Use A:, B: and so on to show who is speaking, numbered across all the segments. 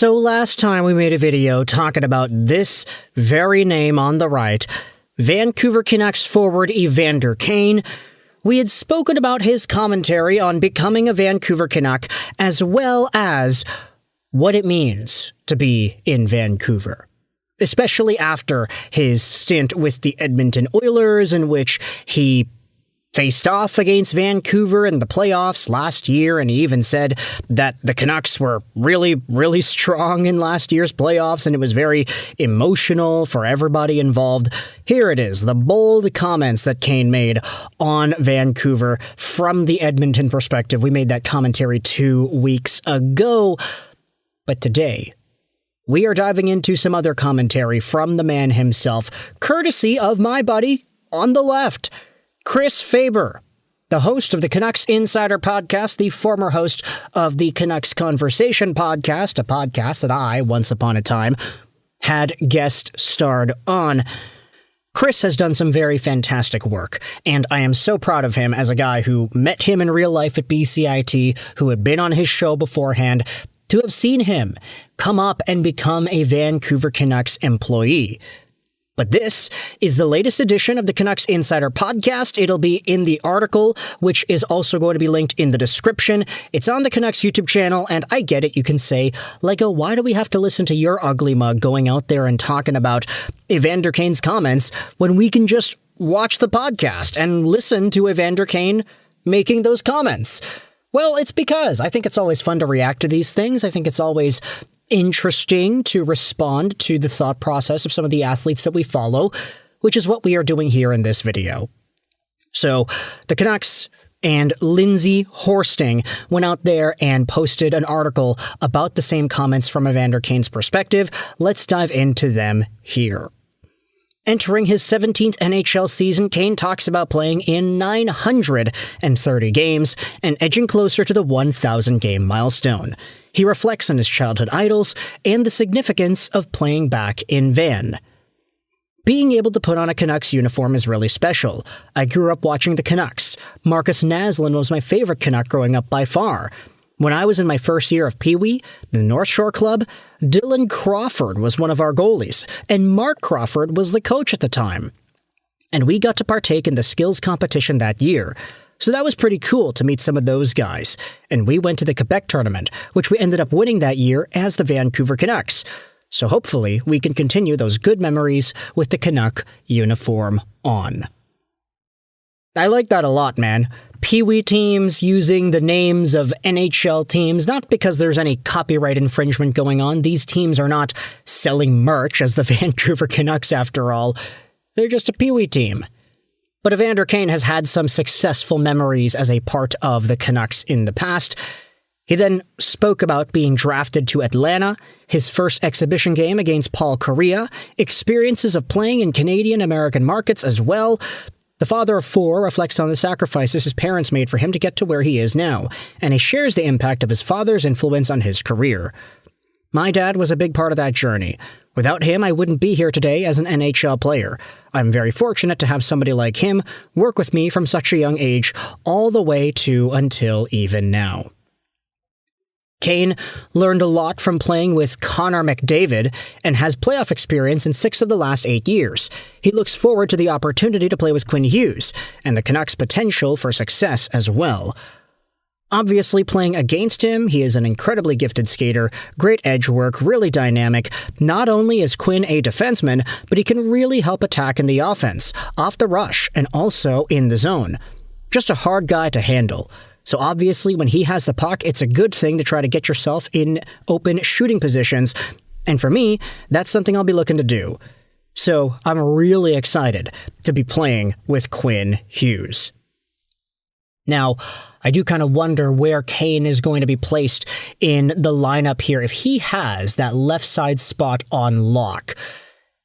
A: So last time we made a video talking about this very name on the right, Vancouver Canucks forward Evander Kane. We had spoken about his commentary on becoming a Vancouver Canuck, as well as what it means to be in Vancouver, especially after his stint with the Edmonton Oilers, in which he faced off against Vancouver in the playoffs last year, and he even said that the Canucks were really, really strong in last year's playoffs, and it was very emotional for everybody involved. Here it is, the bold comments that Kane made on Vancouver from the Edmonton perspective. We made that commentary 2 weeks ago, but today we are diving into some other commentary from the man himself, courtesy of my buddy on the left, Chris Faber, the host of the Canucks Insider Podcast, the former host of the Canucks Conversation Podcast, a podcast that I, once upon a time, had guest starred on. Chris has done some very fantastic work, and I am so proud of him as a guy who met him in real life at BCIT, who had been on his show beforehand, to have seen him come up and become a Vancouver Canucks employee. But this is the latest edition of the Canucks Insider Podcast. It'll be in the article, which is also going to be linked in the description. It's on the Canucks YouTube channel, and I get it. You can say, Lego, why do we have to listen to your ugly mug going out there and talking about Evander Kane's comments when we can just watch the podcast and listen to Evander Kane making those comments? Well, it's because I think it's always fun to react to these things. I think it's always interesting to respond to the thought process of some of the athletes that we follow, which is what we are doing here in this video. So, the Canucks and Lindsay Horsting went out there and posted an article about the same comments from Evander Kane's perspective. Let's dive into them here. Entering his 17th NHL season, Kane talks about playing in 930 games and edging closer to the 1,000-game milestone. He reflects on his childhood idols and the significance of playing back in Van. Being able to put on a Canucks uniform is really special. I grew up watching the Canucks. Marcus Naslund was my favorite Canuck growing up by far. When I was in my first year of Pee Wee, the North Shore Club, Dylan Crawford was one of our goalies, and Mark Crawford was the coach at the time. And we got to partake in the skills competition that year. So that was pretty cool to meet some of those guys. And we went to the Quebec tournament, which we ended up winning that year as the Vancouver Canucks. So hopefully we can continue those good memories with the Canuck uniform on. I like that a lot, man. Pee-wee teams using the names of NHL teams, not because there's any copyright infringement going on. These teams are not selling merch as the Vancouver Canucks, after all. They're just a Pee-wee team. But Evander Kane has had some successful memories as a part of the Canucks in the past. He then spoke about being drafted to Atlanta, his first exhibition game against Paul Kariya, experiences of playing in Canadian-American markets as well. The father of four reflects on the sacrifices his parents made for him to get to where he is now, and he shares the impact of his father's influence on his career. My dad was a big part of that journey. Without him, I wouldn't be here today as an NHL player. I'm very fortunate to have somebody like him work with me from such a young age, all the way to until even now. Kane learned a lot from playing with Connor McDavid and has playoff experience in 6 of the last 8 years. He looks forward to the opportunity to play with Quinn Hughes and the Canucks' potential for success as well. Obviously, playing against him, he is an incredibly gifted skater, great edge work, really dynamic. Not only is Quinn a defenseman, but he can really help attack in the offense, off the rush, and also in the zone. Just a hard guy to handle. So obviously, when he has the puck, it's a good thing to try to get yourself in open shooting positions. And for me, that's something I'll be looking to do. So I'm really excited to be playing with Quinn Hughes. Now, I do kind of wonder where Kane is going to be placed in the lineup here. If he has that left side spot on lock,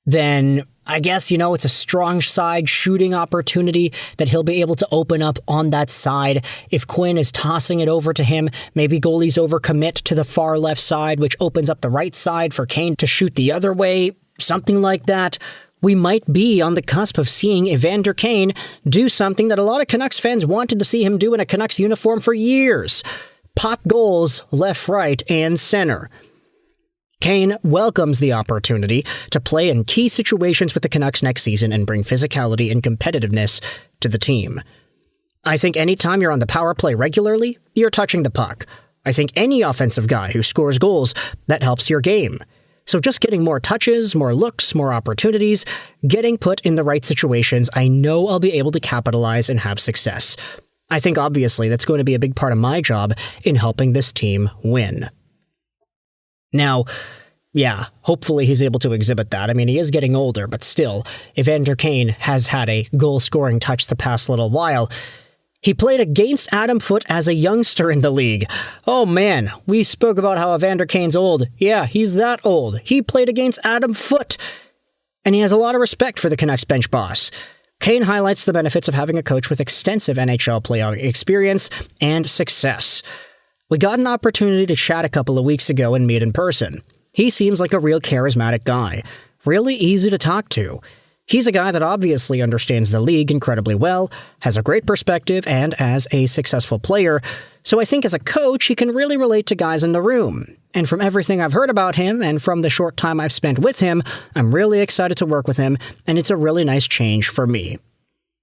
A: then I guess, it's a strong side shooting opportunity that he'll be able to open up on that side. If Quinn is tossing it over to him, maybe goalies overcommit to the far left side, which opens up the right side for Kane to shoot the other way, something like that. We might be on the cusp of seeing Evander Kane do something that a lot of Canucks fans wanted to see him do in a Canucks uniform for years. Pop goals left, right, and center. Kane welcomes the opportunity to play in key situations with the Canucks next season and bring physicality and competitiveness to the team. I think anytime you're on the power play regularly, you're touching the puck. I think any offensive guy who scores goals, that helps your game. So just getting more touches, more looks, more opportunities, getting put in the right situations, I know I'll be able to capitalize and have success. I think obviously that's going to be a big part of my job in helping this team win. Now, yeah, hopefully he's able to exhibit that. I mean, he is getting older, but still, Evander Kane has had a goal-scoring touch the past little while. He played against Adam Foote as a youngster in the league. Oh man, we spoke about how Evander Kane's old. Yeah, he's that old. He played against Adam Foote. And he has a lot of respect for the Canucks bench boss. Kane highlights the benefits of having a coach with extensive NHL playoff experience and success. We got an opportunity to chat a couple of weeks ago and meet in person. He seems like a real charismatic guy, really easy to talk to. He's a guy that obviously understands the league incredibly well, has a great perspective, and as a successful player, so I think as a coach he can really relate to guys in the room. And from everything I've heard about him, and from the short time I've spent with him, I'm really excited to work with him, and it's a really nice change for me,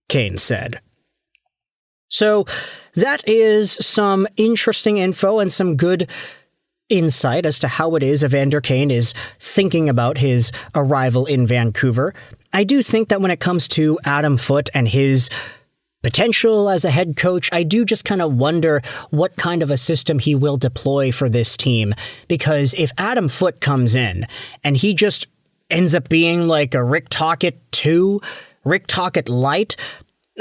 A: Kane said. So that is some interesting info and some good insight as to how it is Evander Kane is thinking about his arrival in Vancouver. I do think that when it comes to Adam Foote and his potential as a head coach, I do just kind of wonder what kind of a system he will deploy for this team. Because if Adam Foote comes in and he just ends up being like a Rick Tocchet 2, Rick Tocchet light,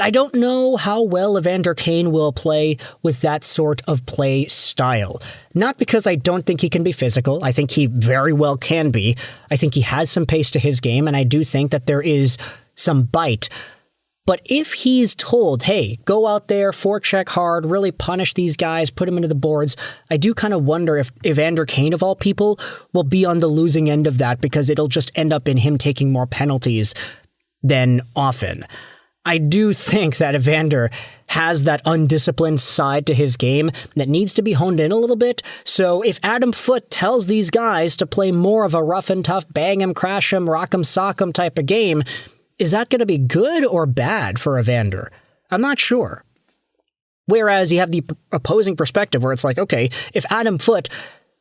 A: I don't know how well Evander Kane will play with that sort of play style. Not because I don't think he can be physical. I think he very well can be. I think he has some pace to his game, and I do think that there is some bite. But if he's told, hey, go out there, forecheck hard, really punish these guys, put them into the boards, I do kind of wonder if Evander Kane, of all people, will be on the losing end of that because it'll just end up in him taking more penalties than often. I do think that Evander has that undisciplined side to his game that needs to be honed in a little bit. So if Adam Foote tells these guys to play more of a rough and tough, bang 'em, crash 'em, rock 'em, sock 'em type of game, is that going to be good or bad for Evander? I'm not sure. Whereas you have the opposing perspective where it's like, okay, if Adam Foote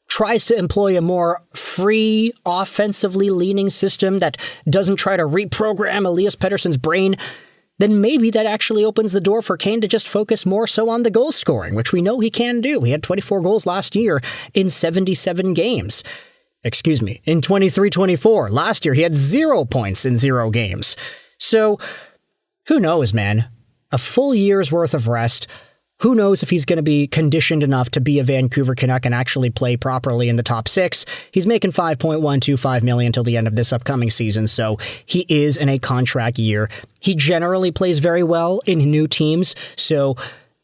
A: tries to employ a more free, offensively leaning system that doesn't try to reprogram Elias Pettersson's brain, then maybe that actually opens the door for Kane to just focus more so on the goal scoring, which we know he can do. He had 24 goals last year in 77 games. In 23-24. Last year, he had 0 points in 0 games. So, who knows, man? A full year's worth of rest. Who knows if he's going to be conditioned enough to be a Vancouver Canuck and actually play properly in the top 6. He's making $5.125 million until the end of this upcoming season, so he is in a contract year. He generally plays very well in new teams, so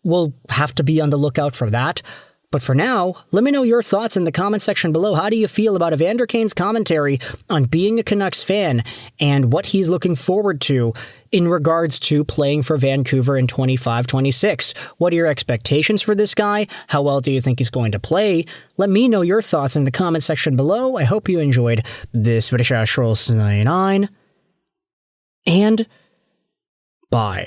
A: we'll have to be on the lookout for that. But for now, let me know your thoughts in the comment section below. How do you feel about Evander Kane's commentary on being a Canucks fan and what he's looking forward to in regards to playing for Vancouver in 25-26? What are your expectations for this guy? How well do you think he's going to play? Let me know your thoughts in the comment section below. I hope you enjoyed this video. And bye.